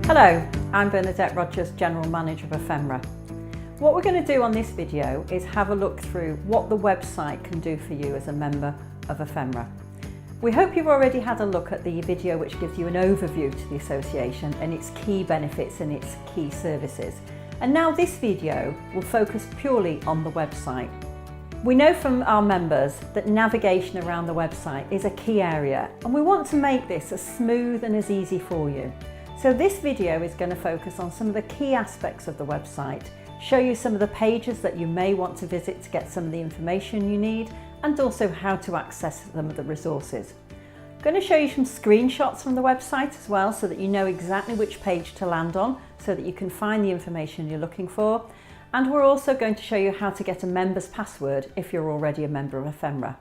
Hello, I'm Bernadette Rogers, General Manager of Ephmra. What we're going to do on this video is have a look through what the website can do for you as a member of Ephmra. We hope you've already had a look at the video which gives you an overview to the association and its key benefits and its key services. And now this video will focus purely on the website. We know from our members that navigation around the website is a key area, and we want to make this as smooth and as easy for you. So this video is going to focus on some of the key aspects of the website, show you some of the pages that you may want to visit to get some of the information you need, and also how to access some of the resources. I'm going to show you some screenshots from the website as well, so that you know exactly which page to land on, so that you can find the information you're looking for. And we're also going to show you how to get a member's password if you're already a member of Ephmra.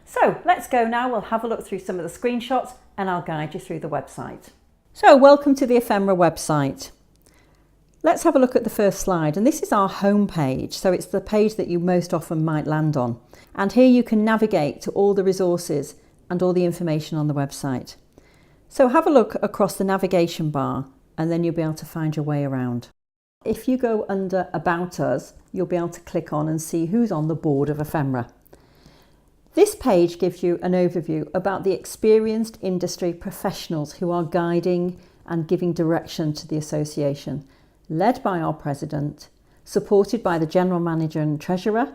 So let's go now, we'll have a look through some of the screenshots and I'll guide you through the website. So welcome to the Ephmra website. Let's have a look at the first slide, and this is our home page, so it's the page that you most often might land on. And here you can navigate to all the resources and all the information on the website. So have a look across the navigation bar and then you'll be able to find your way around. If you go under About Us, you'll be able to click on and see who's on the board of Ephmra. This page gives you an overview about the experienced industry professionals who are guiding and giving direction to the association, led by our president, supported by the general manager and treasurer,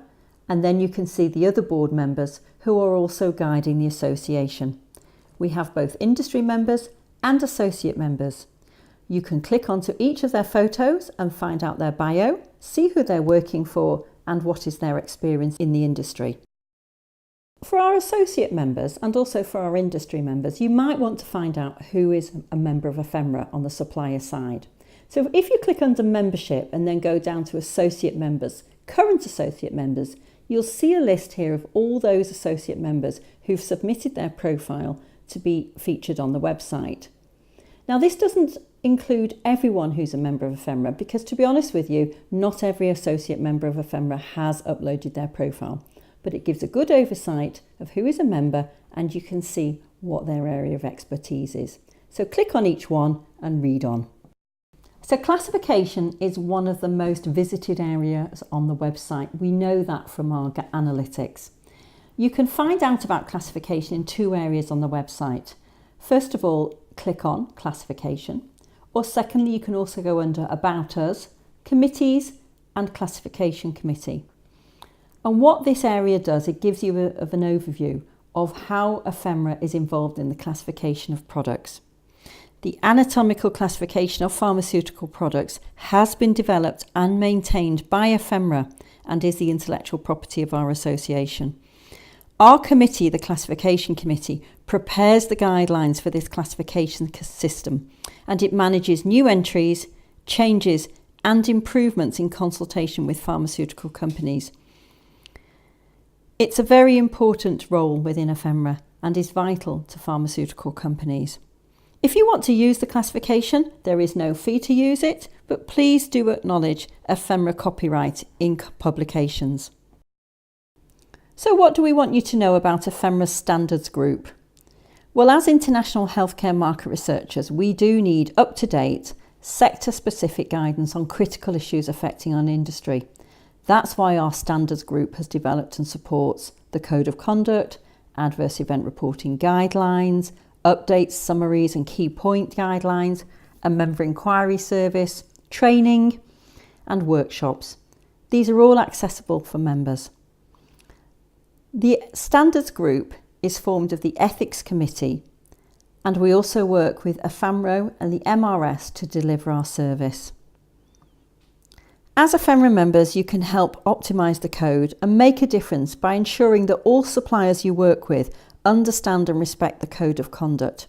and then you can see the other board members who are also guiding the association. We have both industry members and associate members. You can click onto each of their photos and find out their bio, see who they're working for and what is their experience in the industry. For our associate members and also for our industry members, you might want to find out who is a member of Ephmra on the supplier side. So if you click under membership and then go down to associate members, current associate members, you'll see a list here of all those associate members who've submitted their profile to be featured on the website. Now this doesn't include everyone who's a member of Ephmra, because to be honest with you, not every associate member of Ephmra has uploaded their profile. But it gives a good oversight of who is a member and you can see what their area of expertise is. So click on each one and read on. So classification is one of the most visited areas on the website. We know that from our analytics. You can find out about classification in two areas on the website. First of all, click on classification, or secondly, you can also go under About Us, Committees and Classification Committee. And what this area does, it gives you an overview of how Ephmra is involved in the classification of products. The anatomical classification of pharmaceutical products has been developed and maintained by Ephmra and is the intellectual property of our association. Our committee, the Classification Committee, prepares the guidelines for this classification system, and it manages new entries, changes and improvements in consultation with pharmaceutical companies. It's a very important role within Ephmra and is vital to pharmaceutical companies. If you want to use the classification, there is no fee to use it, but please do acknowledge Ephmra copyright in publications. So what do we want you to know about Ephmra's standards group? Well, as international healthcare market researchers, we do need up-to-date, sector-specific guidance on critical issues affecting our industry. That's why our standards group has developed and supports the Code of Conduct, Adverse Event Reporting Guidelines, updates, summaries and key point guidelines, a member inquiry service, training and workshops. These are all accessible for members. The standards group is formed of the Ethics Committee, and we also work with Ephmra and the MRS to deliver our service. As Ephmra members, you can help optimise the code and make a difference by ensuring that all suppliers you work with understand and respect the Code of Conduct.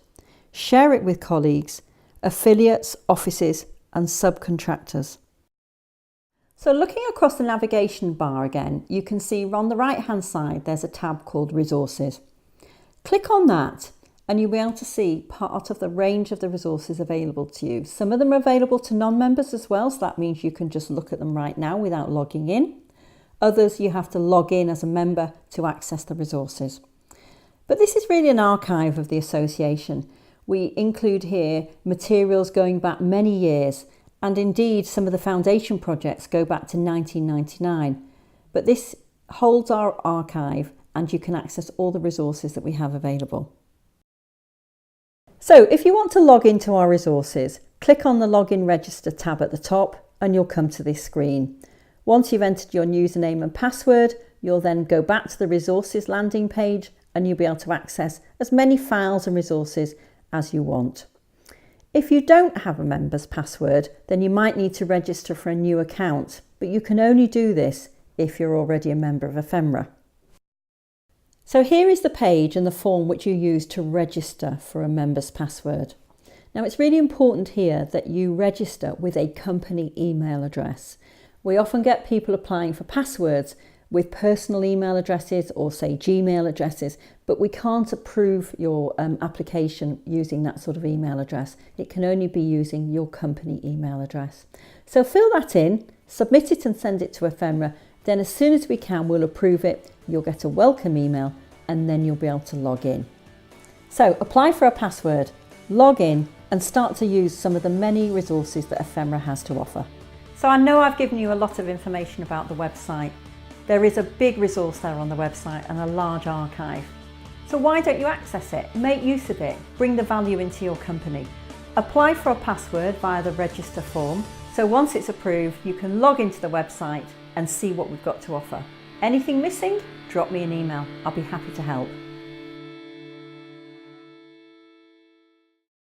Share it with colleagues, affiliates, offices and subcontractors. So looking across the navigation bar again, you can see on the right hand side there's a tab called Resources. Click on that and you'll be able to see part of the range of the resources available to you. Some of them are available to non-members as well, so that means you can just look at them right now without logging in. Others you have to log in as a member to access the resources. But this is really an archive of the association. We include here materials going back many years, and indeed some of the foundation projects go back to 1999. But this holds our archive and you can access all the resources that we have available. So if you want to log into our resources, click on the Login Register tab at the top and you'll come to this screen. Once you've entered your username and password, you'll then go back to the resources landing page and you'll be able to access as many files and resources as you want. If you don't have a member's password, then you might need to register for a new account, but you can only do this if you're already a member of Ephmra. So here is the page and the form which you use to register for a member's password. Now it's really important here that you register with a company email address. We often get people applying for passwords with personal email addresses or say Gmail addresses, but we can't approve your application using that sort of email address. It can only be using your company email address. So fill that in, submit it and send it to Ephmra. Then as soon as we can, we'll approve it. You'll get a welcome email and then you'll be able to log in. So apply for a password, log in and start to use some of the many resources that Ephmra has to offer. So I know I've given you a lot of information about the website. There is a big resource there on the website and a large archive. So why don't you access it? Make use of it. Bring the value into your company. Apply for a password via the register form. So once it's approved, you can log into the website and see what we've got to offer. Anything missing? Drop me an email. I'll be happy to help.